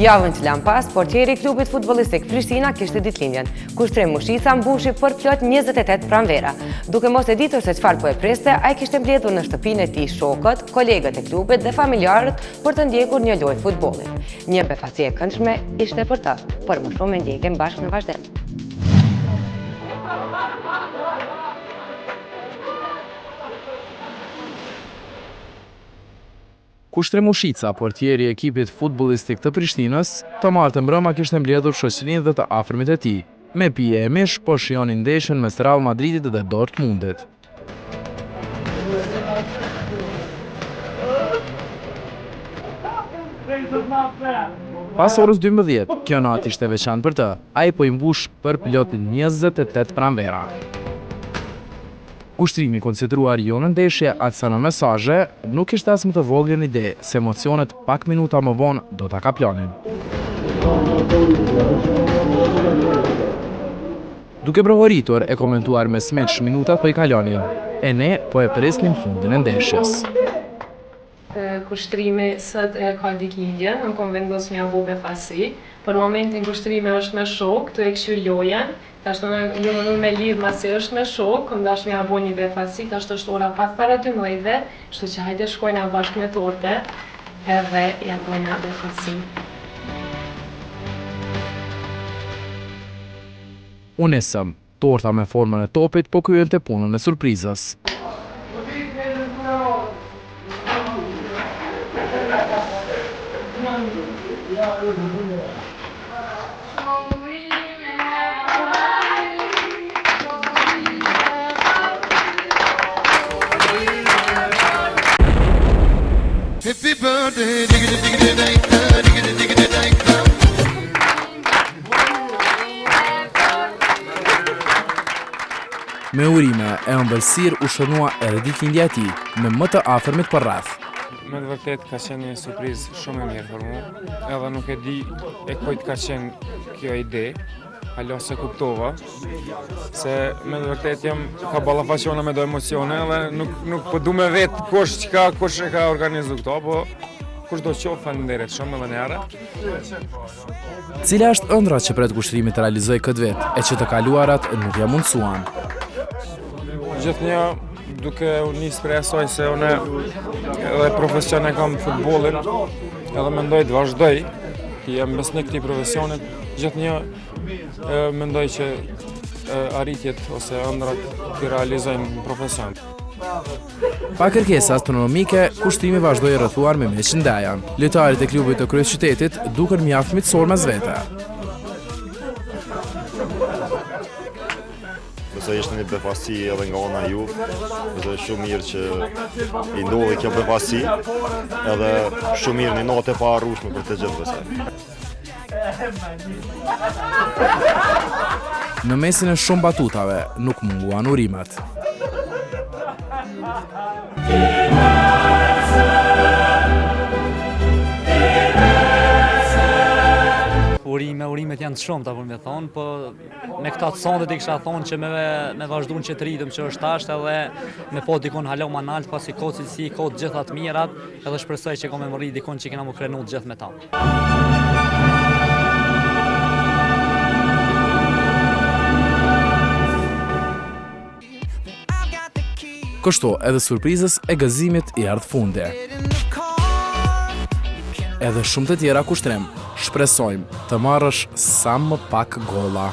Javën që lanë pas, portieri i klubit futbollistik Prishtina kishte ditëlindjen. Kushtrim Mushica mbushi për plot 28 pranvera. Duke mos e ditur se çfarë po e priste, ai kishte mbledhur në shtëpinë e tij shokët, kolegët e klubit dhe familjarët për të ndjekur një lojë futbolli. Një befasi e këndshme ishte për të, por më shumë e ndjekim bashkë në vazhdim. Kushtrim Mushica, portieri i ekipit futbollistik të Prishtinës, të martën mbrëma kishte mbledhur shoqërinë dhe të afërmit e tij. Me pije e mish po shijonin ndeshjen mes Real Madridit dhe Dortmundit. Pas orës 12, kjo natë ishte veçantë për të. Ai po i mbush për plot 28 pranvera. Kushtrimi konsideruar jo në ndeshje aqsa në mesazhe, nuk ishte as më të vogël ide se emocionet pak minuta më vonë do ta kaplanin. Duke prohoritur e komentuar me smeç minutat po i kalonin, e ne po e presnim fundin e ndeshjes. Kushtrimi sot e ka ditëlindjen, nuk kom vendos mja bo befasi. Për momentin kushtrimi është me shok, të e këshyr lojen. Tashtë në me lidh masi është me shok, ndash mja bo një befasi, tashtë është ora pak para 12, kështu që hajde shkojna bashkë me torte, edhe ja bojna befasi. Unë esëm, torta me formën e topit po kryen të punën e surprizës. Happy birthday, diggity diggity day, diggity diggity day. Me urime e ëmbëlsirë u shënua edhe ditëlindja e tij me më të afërmit për rreth. Me të vërtet ka qenë një surprizë shumë e mirë për mua, edhe nuk e di e kujt ka qenë kjo ide, alo se kuptova, se me të vërtet jam ka ballafaqona me do emocione edhe nuk po du me vetë kush e ka organizu këto, po kush do qofë falenderit shumë edhe njëra. Cila është ëndra që pret kushtrimi të realizoj këtë vetë, e që të kaluarat nuk ja mundsuan? Gjithnjë duke u nisë prej asaj se une edhe profesion e kam futbolin, edhe mendoj të vazhdoj, jam besnik këtij profesionit, gjithnjë mendoj që arritjet ose ëndrat të realizojnë në profesion. Pa kërkesa astronomike, kushtrimi vazhdoi rrethuar me meq ndajan. Lojtarët e klubit të kryeqytetit duken mjaft miqësor mes vete. Besoj ishte një befasi edhe nga ana juve, besoj shumë mirë që i ndodhi kjo befasi, edhe shumë mirë një natë e paharrueshme për të gjithë besoj. Në mesin e shumë batutave nuk munguan urimet. Urimet janë të shumë, ta për me thonë, po me këta të sondet i kisha thonë që me vazhdu në që të rritëm që është ashtë edhe me po dikon halo ma naltë, pasi ko cilësi, ko të gjithat mirat, edhe shpresoj që ko me më rritë dikon që kena më krenu të gjithë me ta. Kështu edhe surprizës e gëzimit i ardhë fundi. Edhe shumë të tjera kushtrim, shpresojmë të marrësh sa më pak golla.